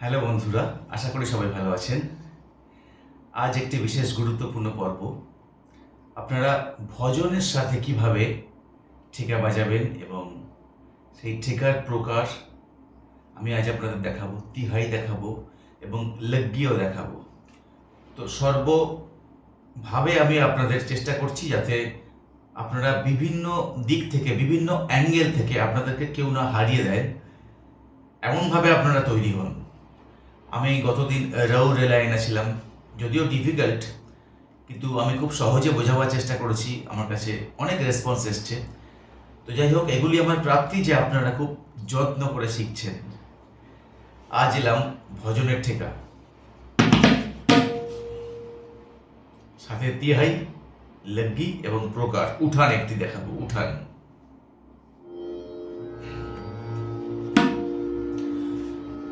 Hello বন্ধুরা, আশা করি সবাই ভালো আছেন। আজ একটি বিশেষ গুরুত্বপূর্ণ পর্ব। আপনারা ভজনের সাথে কিভাবে ঠেকা বাজাবেন এবং সেই ঠেকার প্রকার আমি আজ আপনাদের দেখাবো, তিহাই দেখাবো এবং লগ্গিও দেখাবো। তো সর্বভাবে আমি আপনাদের চেষ্টা করছি যাতে আপনারা বিভিন্ন দিক থেকে, বিভিন্ন অ্যাঙ্গেল থেকে আপনাদেরকে কেউ না হারিয়ে দেয়, এমনভাবে আপনারা তৈরি হন। আমি গতদিন রেলাইনে ছিলাম, যদিও ডিফিকাল্ট, কিন্তু আমি খুব সহজে বোঝাবার চেষ্টা করেছি। আমার কাছে অনেক রেসপন্স এসছে। তো যাই হোক, এগুলি আমার প্রাপ্তি যে আপনারা খুব যত্ন করে শিখছেন। আজ এলাম ভজনের ঠেকা, সাথে তিহাই, লগ্গি এবং প্রকার। উঠান একটি দেখাবো, উঠান।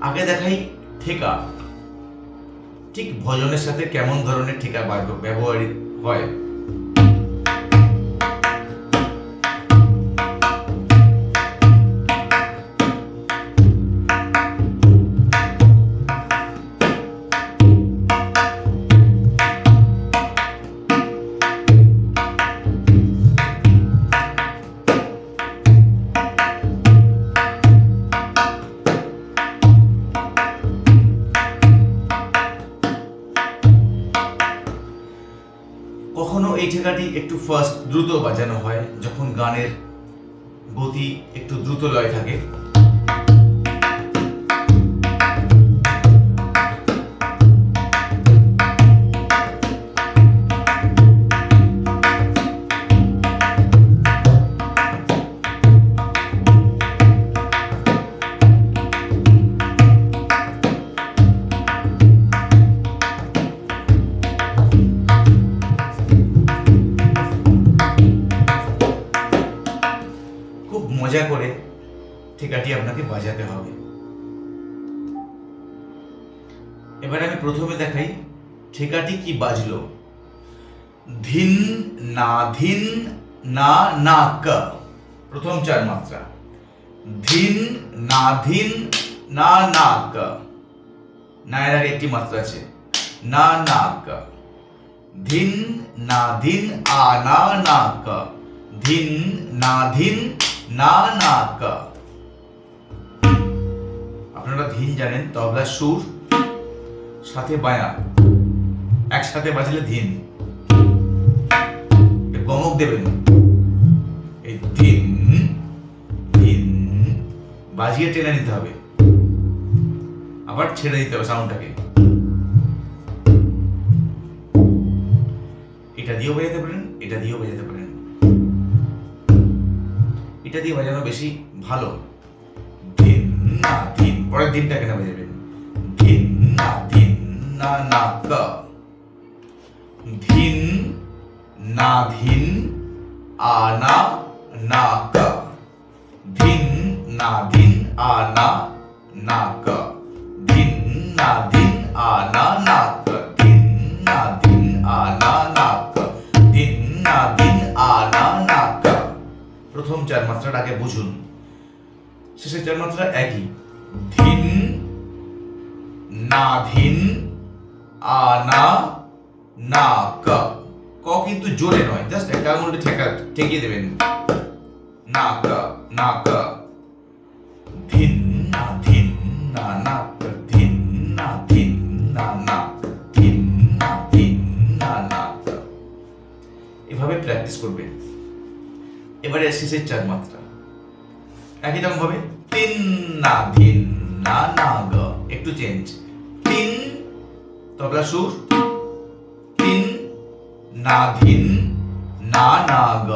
আগে দেখাই ঠেকা। ঠিক ভজনের সাথে কেমন ধরনের ঠেকা ব্যবহারিত হয়। কখনো এই ঠেকাটি একটু ফাস্ট দ্রুত বাজানো হয়, যখন গানের গতি একটু দ্রুত লয় থাকে। মজা করে ঠেকাটি আপনাকে বাজাতে হবে। এবার আমি প্রথমে দেখাই ঠেকাটি কি বাজলো। ধিন না ধিন না না ক, প্রথম চার মাত্রা। ধিন না ধিন না না ক, না এর আগে একটি মাত্রা আছে, না না ক। ধিন না ধিন আ না না ক, ধিন না ধিন না না কা। আপনারা ধিন জানেন, তবলার সুর সাথে বায়া একসাথে বাজলে ধিন। গমক দেবেন, এই ধিন ধিন বাজিয়ে টেনে নিতে হবে, আবার ছেড়ে দিতে হবে সাউন্ডটাকে। এটা দিয়েও বাজাতে পারেন, এটা দিয়েও বাজাতে পারেন। এটা দিয়ে বাজানো বেশি ভালো। ধিন না ধিন, পরের দিনটা কেন বাজাবেন। ধিন না ধিন না না ক, ধিন না ধিন আ না না ক, ধিন না ধিন আ না না ক, ধিন না ধিন আ না না ক, ধিন না ধিন আ না না ক, ধিন না ধিন আ না না ক। প্রথম চার মাত্রাটা আগে বুঝুন, শেষের চার মাত্রা একই। ধিন না ধিন আ না না ক। ক কিন্তু জোরে নয়, জাস্ট একটা আঙুলটা ঠেকিয়ে দেবেন। না ক না ক, ধিন না ধিন না না ক, ধিন না ধিন না না ক, ধিন না ধিন না না ক। এভাবে প্র্যাকটিস করবেন। এবারে শেষের চার মাত্রা একই রকম ভাবে। তিন না ধিন না না গ, একটু চেঞ্জ। তিন তবলা সুর, তিন না ধিন না না গ,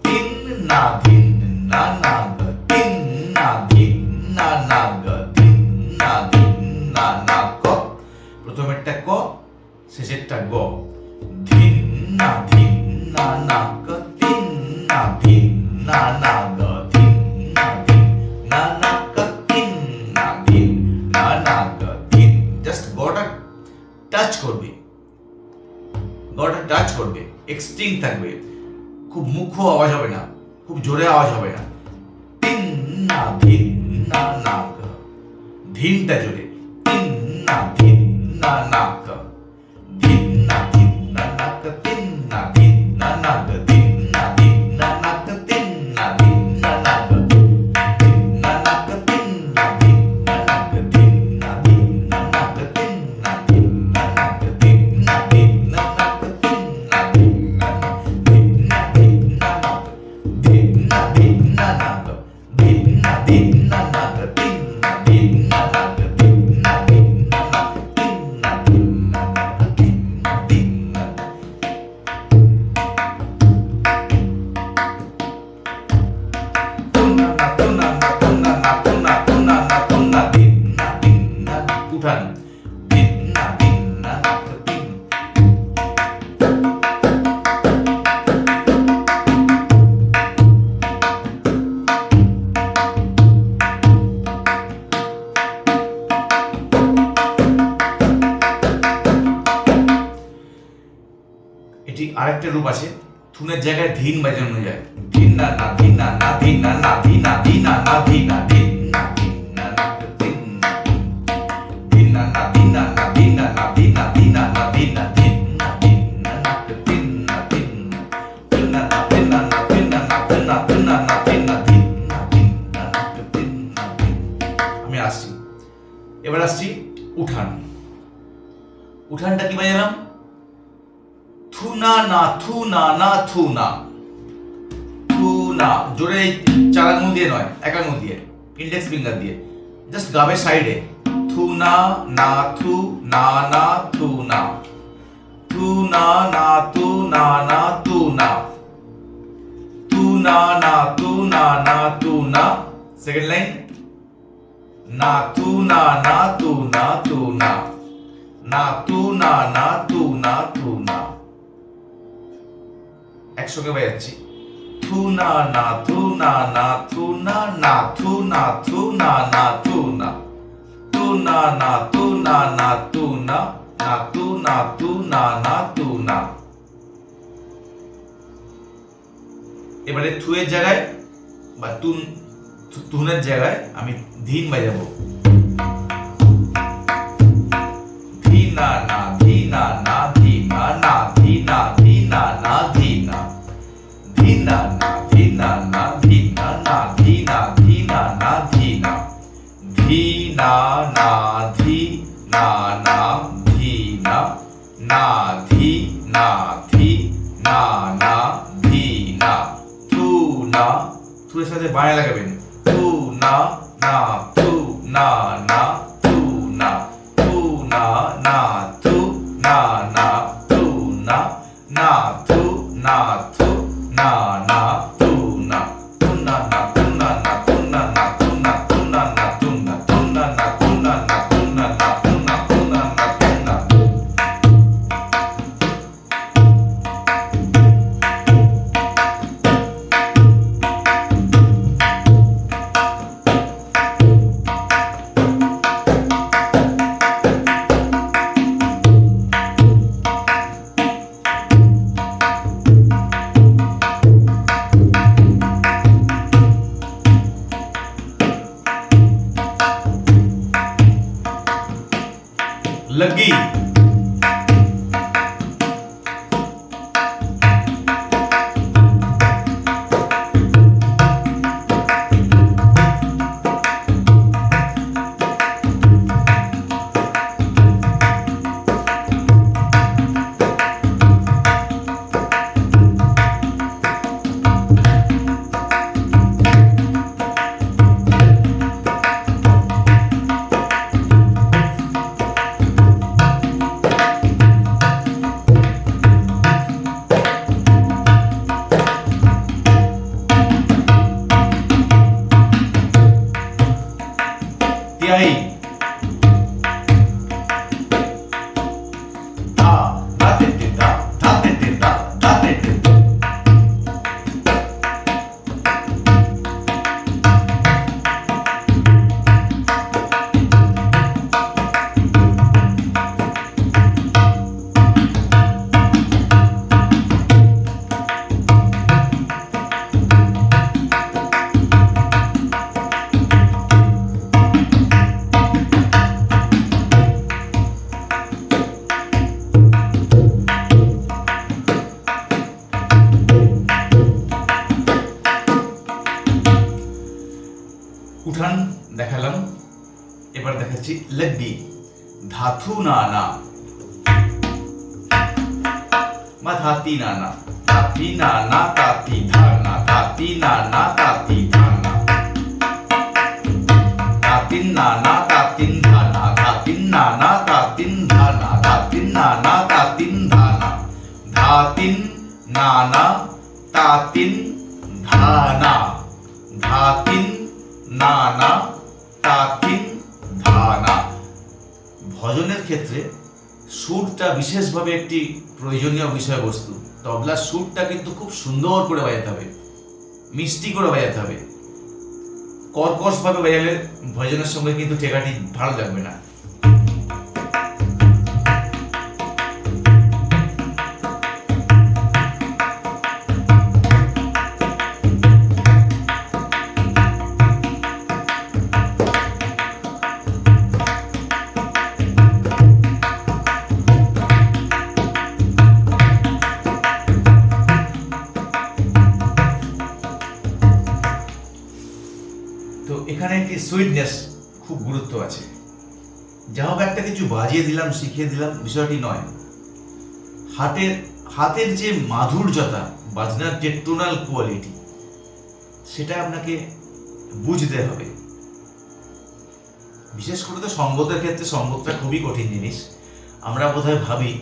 তিন না ধিন না না গ, তিন না ধিন না না গ, তিন না ধিন না না ক। প্রথমেরটা ক, শেষেরটা গ। ধিন না ধিন না না ক, তিন না ধিন না না গ, ধিন না ধিন না না ক, তিন না ধিন না না গ, ধিন। জাস্ট গটা টাচ করবে, গটা টাচ করবে, এক্সট্রিম থাকবে, খুব মুখ্য আওয়াজ হবে না, খুব জোরে আওয়াজ হবে না। তিন না ধিন না না গ, ধিনটা জোরে, তিন না ধিন না নাক, ধিন না নাক, তিন না নাক, ধিন না নাক, তিন না নাক, ধিন না নাক, তিন না নাক, ধিন না নাক, তিন না নাক, ধিন না নাক, তিন না আরেকটা রূপ আছে, থুনের জায়গায় ধিন বাজানো যায়, ধিন না না, ধিন না না, ধিন না না, ধিন না, ধিন না না, ধিন না, ধিন না, ধিন না না, ধিন না, ধিন না না, ধিন না না, ধিন না না, ধিন না, ধিন না না, ধিন না, ধিন না, ধিন না, ধিন না, ধিন না, ধিন না, ধিন না, ধিন না, ধিন না, ধিন না, ধিন না, ধিন না, ধিন না, ধিন না, ধিন না, ধিন না। আমি আসছি, এবার আসছি উঠান। উঠানটা কি বাজালাম? থু না না, থু না না, থু না, থু না, জোরে চার আঙুল দিয়ে নয়, এক আঙুল দিয়ে, ইন্ডেক্স ফিঙ্গার দিয়ে, জাস্ট গাবের সাইডে, থু না না, থু না না, থু না, থু না না, থু না না, থু না, থু না না, থু না না, থু না। সেকেন্ড লাইন, না থু না না, থু না, থু না, না থু না না, থু না, থু না। একসঙ্গে বাজাচ্ছি, থু না না, থু না না, থু না না, থু না, থু না না, থু না, থু না না, থু না না, থু না, না থু না, থু না না, থু না। এবারে থুয়ের জায়গায় বা তুনের জায়গায় আমি ধিন বাজাবো, ধি না না, ধি না না, ধি না না, ধি না, ধি না না, ধি না, ধি না না, ধি না না, ধি না না, ধি না, ধি না না, ধি না, ধি না না, ধি না না, ধি না না, ধি না, ধি না না, ধি না, থু না, থুয়ের সাথে বাঁয়ে লাগাবেন, থু না না, থু না না, থু না, থু না না, থু না না, থু না না, থু না, থু না না, থু না, থু না না, থু না না, থু না না, থু না, থু না না, থু না, থু না না, থু না না, থু না না, থু না, থু না না, থু না। लगी এবার দেখাচ্ছি লগ্গি, ধাতু নানা বা ধাতি নানা, ধাতি নানা তাতি ধানা, ধাতি নানা তাতি ধানা, ধাতিন নানা তাতিন ধানা, ধাতিন নানা তাতিন ধানা, ধাতিন নানা তাতিন ধানা, ধাতিন নানা তাতিন ধানা, ধাতিন নানা তাতিন ধানা। ভজনের ক্ষেত্রে সুরটা বিশেষভাবে একটি প্রয়োজনীয় বিষয়বস্তু। তবলার সুরটা কিন্তু খুব সুন্দর করে বাজাতে হবে, মিষ্টি করে বাজাতে হবে। কর্কশভাবে বাজালে ভজনের সঙ্গে কিন্তু টেকাটি ভালো লাগবে না। তো এখানে একটি সুইটনেস খুব গুরুত্ব আছে। যা হোক একটা কিছু বাজিয়ে দিলাম, শিখিয়ে দিলাম, বিষয়টি নয়। হাতের যে মাধুর্যতা, বাজনার যে টোনাল কোয়ালিটি, সেটা আপনাকে বুঝতে হবে। বিশেষ করে তো সঙ্গতের ক্ষেত্রে সঙ্গতটা খুবই কঠিন জিনিস। আমরা বোধহয় ভাবি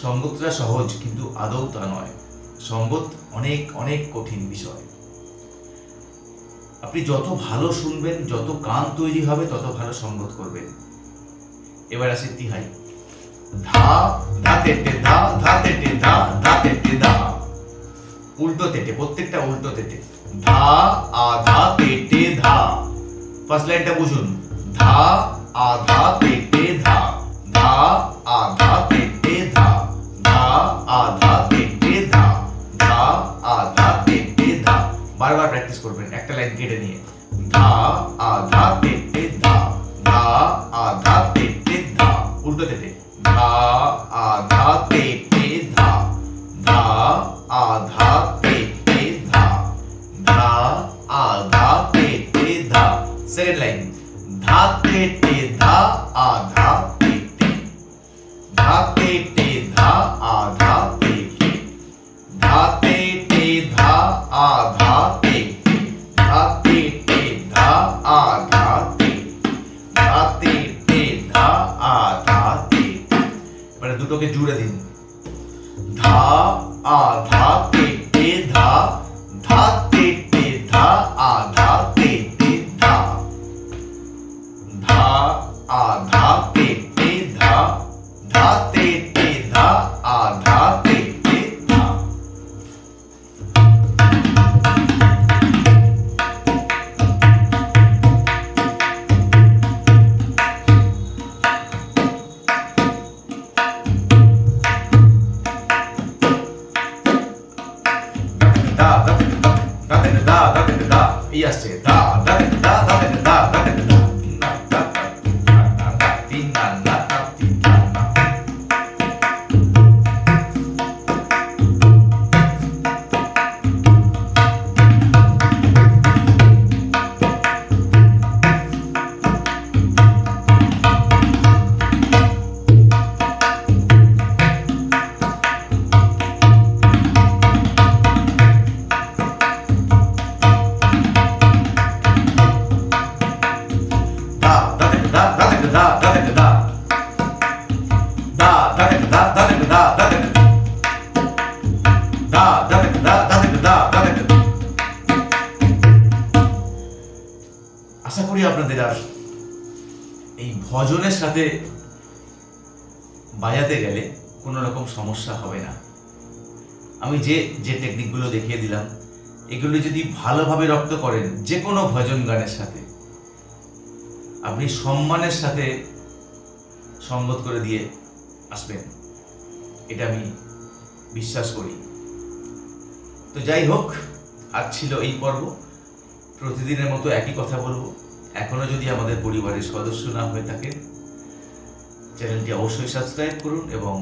সঙ্গতটা সহজ, কিন্তু আদৌ তা নয়। সঙ্গত অনেক অনেক কঠিন বিষয়। আপনি যত ভালো শুনবেন, যত কান তৈরি হবে, তত ভালো সঙ্গত করবেন। এবার আসে তিহাই, ধা ধা তেটে ধা, ধা তেটে ধা, ধা তেটে ধা, উল্টো তেটে, প্রত্যেকটা উল্টো তেটে। ধা আধা তেটে ধা। ফার্স্ট লাইনটা বুঝুন, ধা আধা তেটে ধা, ধা আধা তেটে ধা, ধা আধা তেটে ধা, ধা আধা তেটে ধা। বারবার প্র্যাকটিস করবেন একটা লাইন কেটে নিয়ে। ধা আধা তেটে ধা, ধা আধা তেটে ধা, উল্টো তেটে। ধা আধা তেটে ধা, ধা আধা তেটে ধা, ধা আধা তেটে ধা। সেকেন্ড লাইন, ধা তেটে ধা আধা তেটে, ধা তেটে ধা আধা তেটে, ধা তেটে ধা আধা তেটে, ধা তেটে ধা আধা তেটে, ধা তেটে ধা আধা তেটে। এবারে দুটোকে জুড়ে দিন। ধা আধা তেটে ধা, ধা তেটে ধা আধা তেটে ধা, ধা আধা তেটে ধা, ধা তেটে ধা আধা তেটে ধা। এই আসছে দা দা দা দা দা দা দা। আশা করি আপনাদের আর এই ভজনের সাথে বাজাতে গেলে কোনো রকম সমস্যা হবে না। আমি যে যে টেকনিকগুলো দেখিয়ে দিলাম, এগুলো যদি ভালোভাবে রপ্ত করেন যে কোনো ভজন গানের সাথে, আপনি সম্মানের সাথে সঙ্গত করে দিয়ে আসবেন, এটা আমি বিশ্বাস করি। তো যাই হোক, আজ ছিল এই পর্ব। প্রতিদিনের মতো একই কথা বলবো। এখনো যদি আমাদের পরিবারের সদস্য না হয়ে থাকেন, চ্যানেলটি অবশ্যই সাবস্ক্রাইব করুন এবং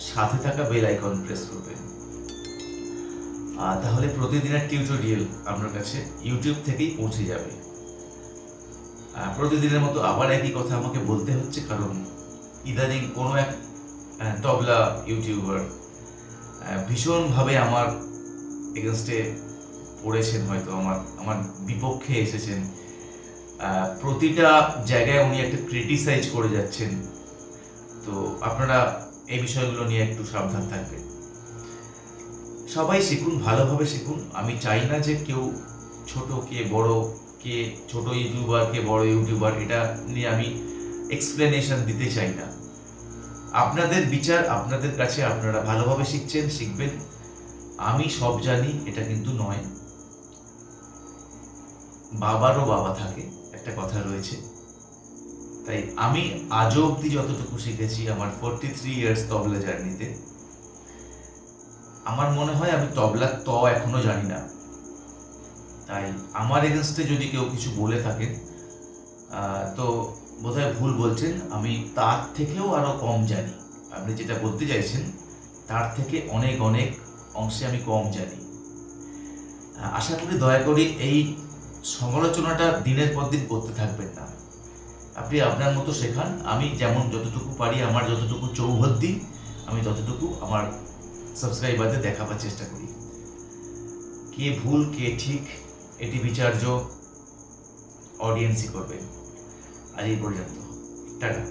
সাথে থাকা বেল আইকন প্রেস করবেন। তাহলে প্রতিদিনের টিউটোরিয়াল আপনার কাছে ইউটিউব থেকেই পৌঁছে যাবে। প্রতিদিনের মতো আবার একই কথা আমাকে বলতে হচ্ছে, কারণ ইদানিং কোনো এক তবলা ইউটিউবার ভীষণভাবে আমার এগেনস্টে পড়েছেন, হয়তো আমার বিপক্ষে এসেছেন। প্রতিটা জায়গায় উনি একটা ক্রিটিসাইজ করে যাচ্ছেন। তো আপনারা এই বিষয়গুলো নিয়ে একটু সাবধান থাকবেন। সবাই শিখুন, ভালোভাবে শিখুন। আমি চাই না যে কেউ ছোট কে বড়, কে ছোট ইউটিউবার কে বড় ইউটিউবার, এটা নিয়ে আমি এক্সপ্লেনেশন দিতে চাই না। আপনাদের বিচার আপনাদের কাছে, আপনারা ভালোভাবে শিখবেন। আমি সব জানি এটা কিন্তু নয়। বাবারও বাবা থাকে, একটা কথা রয়েছে। তাই আমি আজও অব্দি যতটুকু শিখেছি আমার 43 ইয়ার্স তবলা জার্নিতে, আমার মনে হয় আমি তবলার এখনো জানি না। তাই আমার এগেনস্টে যদি কেউ কিছু বলে থাকেন তো বোধহয় ভুল বলছেন। আমি তার থেকেও আরো কম জানি। আপনি যেটা বলতে চাইছেন তার থেকে অনেক অনেক অংশে আমি কম জানি। আশা করি দয়া করে এই সমালোচনাটা দিনের পর দিন করতে থাকবেন না। আপনি আপনার মতো শেখান। আমি যেমন যতটুকু পারি, আমার যতটুকু চৌহদ্দি, আমি ততটুকু আমার সাবস্ক্রাইবারদের দেখাবার চেষ্টা করি। কে ভুল কে ঠিক এটি বিচার্য অডিয়েন্সই করবে। আজ এই পর্যন্ত, টাটা।